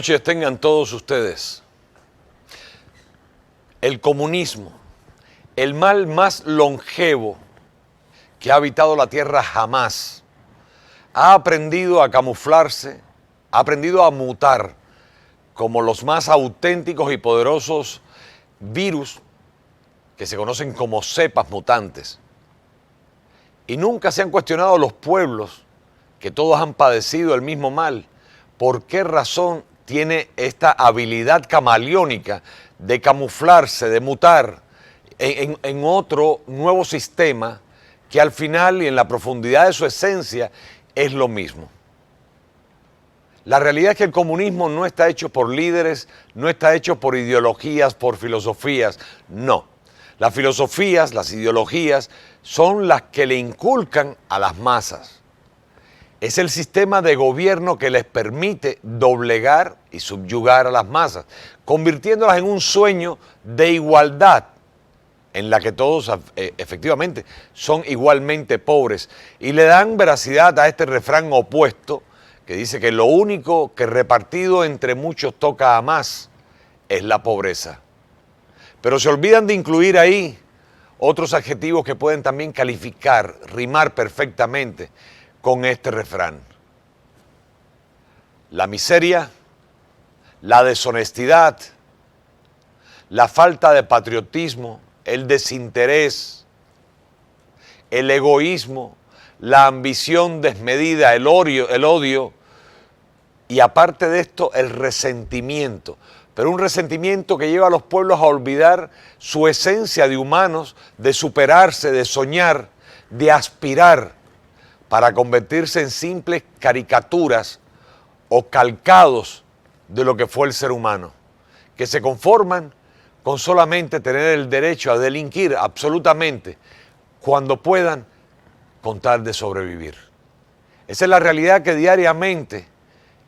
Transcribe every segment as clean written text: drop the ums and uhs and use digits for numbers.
noches tengan todos ustedes. El comunismo, el mal más longevo que ha habitado la tierra jamás, ha aprendido a camuflarse, ha aprendido a mutar como los más auténticos y poderosos virus que se conocen como cepas mutantes. Y nunca se han cuestionado los pueblos, que todos han padecido el mismo mal, por qué razón tiene esta habilidad camaleónica de camuflarse, de mutar en otro nuevo sistema que al final y en la profundidad de su esencia es lo mismo. La realidad es que el comunismo no está hecho por líderes, no está hecho por ideologías, por filosofías, no. Las filosofías, las ideologías son las que le inculcan a las masas. Es el sistema de gobierno que les permite doblegar y subyugar a las masas, convirtiéndolas en un sueño de igualdad, en la que todos efectivamente son igualmente pobres, y le dan veracidad a este refrán opuesto que dice que lo único que repartido entre muchos toca a más es la pobreza. Pero se olvidan de incluir ahí otros adjetivos que pueden también calificar, rimar perfectamente con este refrán. La miseria, la deshonestidad, la falta de patriotismo, el desinterés, el egoísmo, la ambición desmedida, el odio y aparte de esto el resentimiento. Pero un resentimiento que lleva a los pueblos a olvidar su esencia de humanos, de superarse, de soñar, de aspirar, para convertirse en simples caricaturas o calcados de lo que fue el ser humano, que se conforman con solamente tener el derecho a delinquir absolutamente cuando puedan con tal de sobrevivir. Esa es la realidad que diariamente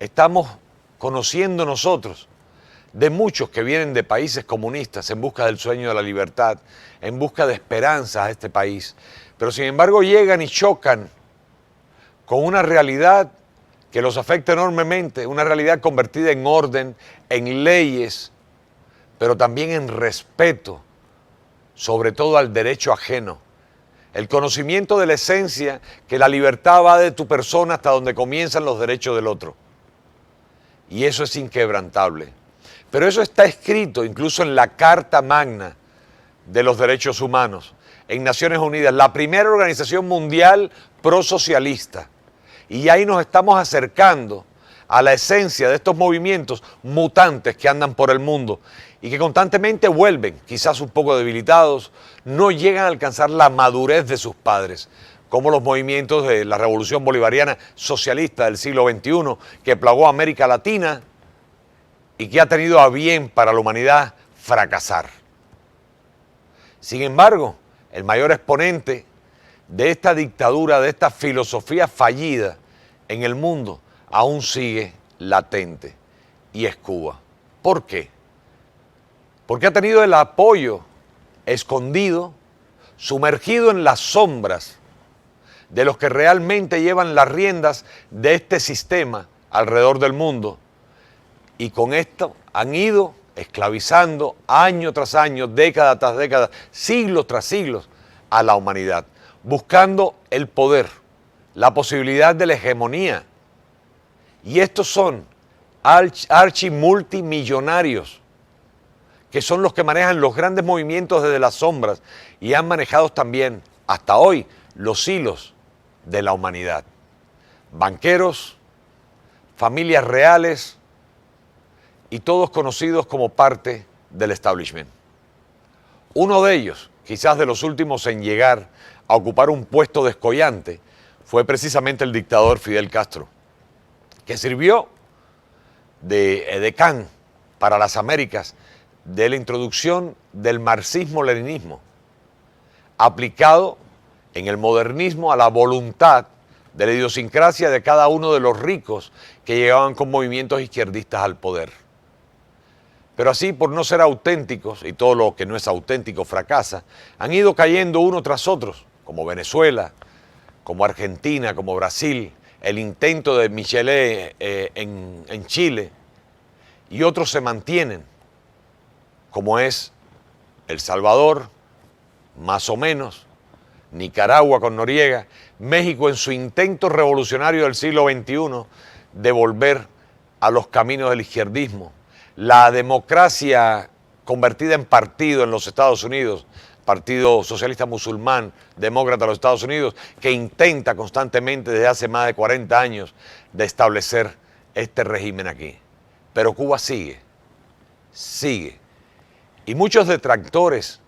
estamos conociendo nosotros, de muchos que vienen de países comunistas en busca del sueño de la libertad, en busca de esperanza a este país, pero sin embargo llegan y chocan con una realidad que los afecta enormemente, una realidad convertida en orden, en leyes, pero también en respeto, sobre todo al derecho ajeno. El conocimiento de la esencia, que la libertad va de tu persona hasta donde comienzan los derechos del otro. Y eso es inquebrantable. Pero eso está escrito incluso en la Carta Magna de los Derechos Humanos, en Naciones Unidas, la primera organización mundial prosocialista. Y ahí nos estamos acercando a la esencia de estos movimientos mutantes que andan por el mundo y que constantemente vuelven, quizás un poco debilitados, no llegan a alcanzar la madurez de sus padres, como los movimientos de la Revolución Bolivariana Socialista del siglo XXI, que plagó a América Latina y que ha tenido a bien para la humanidad fracasar. Sin embargo, el mayor exponente de esta dictadura, de esta filosofía fallida en el mundo, aún sigue latente, y es Cuba. ¿Por qué? Porque ha tenido el apoyo escondido, sumergido en las sombras de los que realmente llevan las riendas de este sistema alrededor del mundo, y con esto han ido esclavizando año tras año, década tras década, siglos tras siglos a la humanidad, buscando el poder, la posibilidad de la hegemonía. Y estos son archimultimillonarios, que son los que manejan los grandes movimientos desde las sombras y han manejado también, hasta hoy, los hilos de la humanidad. Banqueros, familias reales y todos conocidos como parte del establishment. Uno de ellos, quizás de los últimos en llegar a ocupar un puesto descollante, fue precisamente el dictador Fidel Castro, que sirvió de edecán para las Américas de la introducción del marxismo-leninismo, aplicado en el modernismo a la voluntad de la idiosincrasia de cada uno de los ricos que llegaban con movimientos izquierdistas al poder. Pero así, por no ser auténticos, y todo lo que no es auténtico fracasa, han ido cayendo uno tras otro, como Venezuela, como Argentina, como Brasil, el intento de Michelet en Chile, y otros se mantienen, como es El Salvador, más o menos, Nicaragua con Noriega, México en su intento revolucionario del siglo XXI de volver a los caminos del izquierdismo, la democracia convertida en partido en los Estados Unidos, Partido Socialista Musulmán, Demócrata de los Estados Unidos, que intenta constantemente desde hace más de 40 años de establecer este régimen aquí. Pero Cuba sigue. Y muchos detractores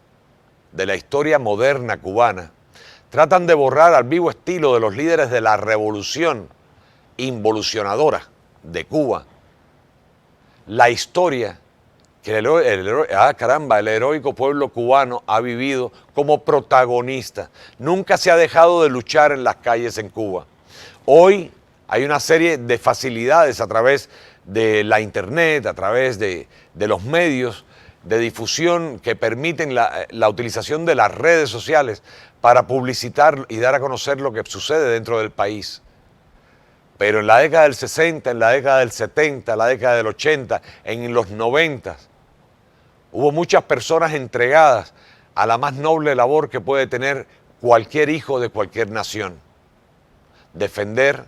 de la historia moderna cubana tratan de borrar al vivo estilo de los líderes de la revolución involucionadora de Cuba la historia que el heroico pueblo cubano ha vivido como protagonista. Nunca se ha dejado de luchar en las calles en Cuba. Hoy hay una serie de facilidades a través de la internet, a través de los medios de difusión que permiten la utilización de las redes sociales para publicitar y dar a conocer lo que sucede dentro del país. Pero en la década del 60, en la década del 70, en la década del 80, en los 90, hubo muchas personas entregadas a la más noble labor que puede tener cualquier hijo de cualquier nación. Defender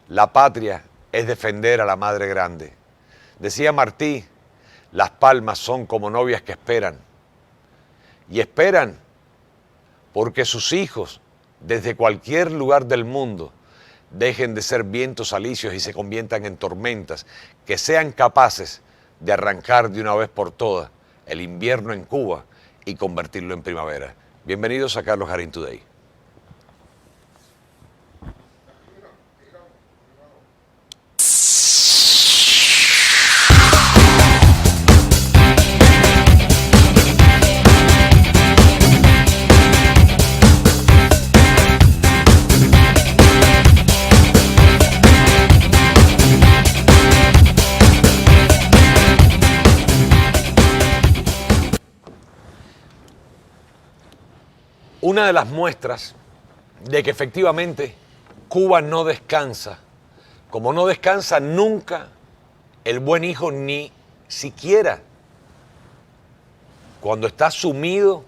la patria es defender a la madre grande. Decía Martí, las palmas son como novias que esperan. Y esperan porque sus hijos, desde cualquier lugar del mundo, dejen de ser vientos alisios y se conviertan en tormentas, que sean capaces de arrancar de una vez por todas el invierno en Cuba y convertirlo en primavera. Bienvenidos a Carlos Jarín Today. Una de las muestras de que efectivamente Cuba no descansa, como no descansa nunca el buen hijo, ni siquiera cuando está sumido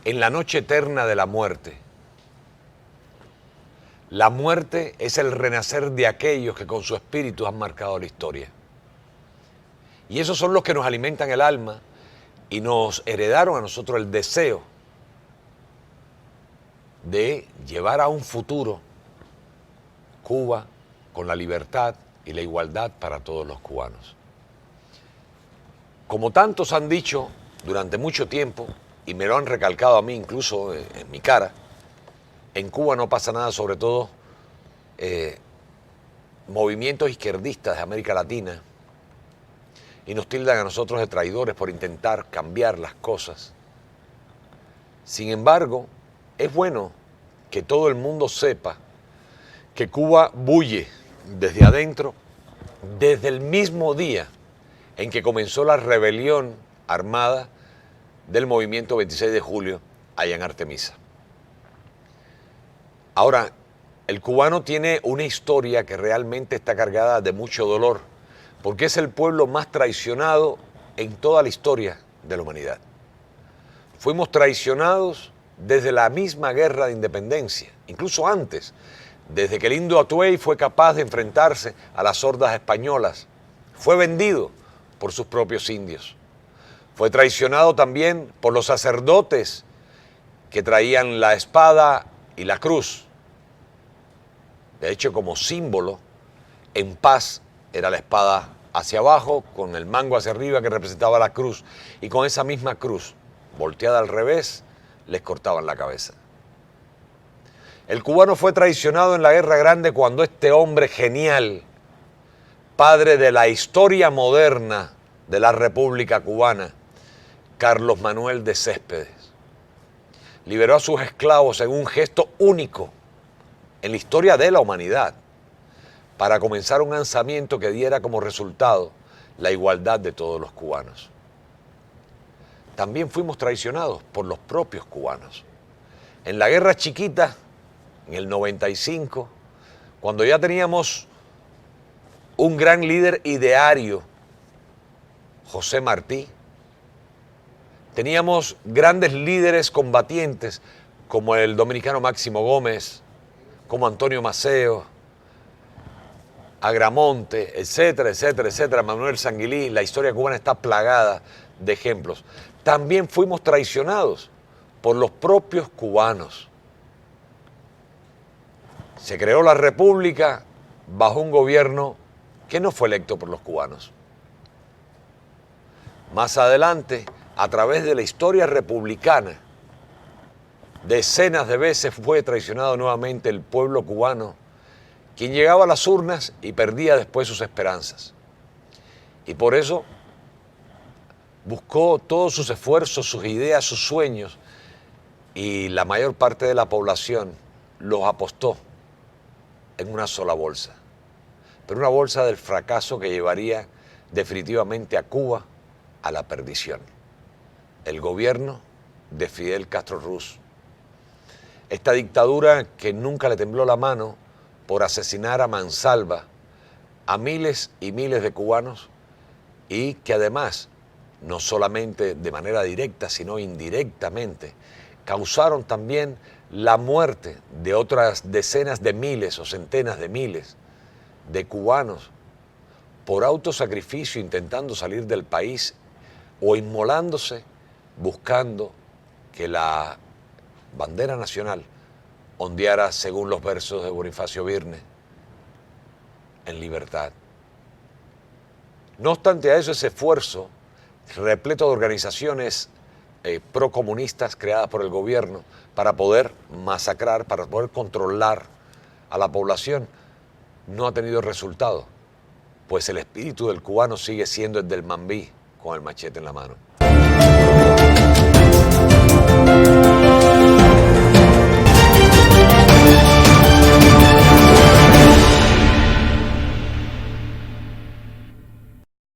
en la noche eterna de la muerte. La muerte es el renacer de aquellos que con su espíritu han marcado la historia. Y esos son los que nos alimentan el alma y nos heredaron a nosotros el deseo de llevar a un futuro Cuba con la libertad y la igualdad para todos los cubanos. Como tantos han dicho durante mucho tiempo, y me lo han recalcado a mí incluso en mi cara, en Cuba no pasa nada, sobre todo movimientos izquierdistas de América Latina, y nos tildan a nosotros de traidores por intentar cambiar las cosas. Sin embargo, es bueno que todo el mundo sepa que Cuba bulle desde adentro desde el mismo día en que comenzó la rebelión armada del movimiento 26 de julio allá en Artemisa. Ahora, el cubano tiene una historia que realmente está cargada de mucho dolor, porque es el pueblo más traicionado en toda la historia de la humanidad. Fuimos traicionados desde la misma guerra de independencia, incluso antes, desde que el indio Atuey fue capaz de enfrentarse a las hordas españolas. Fue vendido por sus propios indios. Fue traicionado también por los sacerdotes que traían la espada y la cruz. De hecho, como símbolo, en paz era la espada hacia abajo, con el mango hacia arriba que representaba la cruz, y con esa misma cruz, volteada al revés, les cortaban la cabeza. El cubano fue traicionado en la Guerra Grande cuando este hombre genial, padre de la historia moderna de la República Cubana, Carlos Manuel de Céspedes, liberó a sus esclavos en un gesto único en la historia de la humanidad, para comenzar un alzamiento que diera como resultado la igualdad de todos los cubanos. También fuimos traicionados por los propios cubanos. En la Guerra Chiquita, en el 95, cuando ya teníamos un gran líder ideario José Martí. Teníamos grandes líderes combatientes como el dominicano Máximo Gómez, como Antonio Maceo, Agramonte, etcétera, etcétera, etcétera, Manuel Sanguilí. La historia cubana está plagada de ejemplos. También fuimos traicionados por los propios cubanos. Se creó la República bajo un gobierno que no fue electo por los cubanos. Más adelante, a través de la historia republicana, decenas de veces fue traicionado nuevamente el pueblo cubano, quien llegaba a las urnas y perdía después sus esperanzas. Y por eso buscó todos sus esfuerzos, sus ideas, sus sueños, y la mayor parte de la población los apostó en una sola bolsa. Pero una bolsa del fracaso que llevaría definitivamente a Cuba a la perdición. El gobierno de Fidel Castro Ruz. Esta dictadura que nunca le tembló la mano por asesinar a mansalva a miles y miles de cubanos, y que además, no solamente de manera directa, sino indirectamente, causaron también la muerte de otras decenas de miles o centenas de miles de cubanos por autosacrificio, intentando salir del país o inmolándose, buscando que la bandera nacional ondeara, según los versos de Bonifacio Birne, en libertad. No obstante a eso, ese esfuerzo repleto de organizaciones procomunistas creadas por el gobierno para poder masacrar, para poder controlar a la población, no ha tenido resultado, pues el espíritu del cubano sigue siendo el del mambí con el machete en la mano.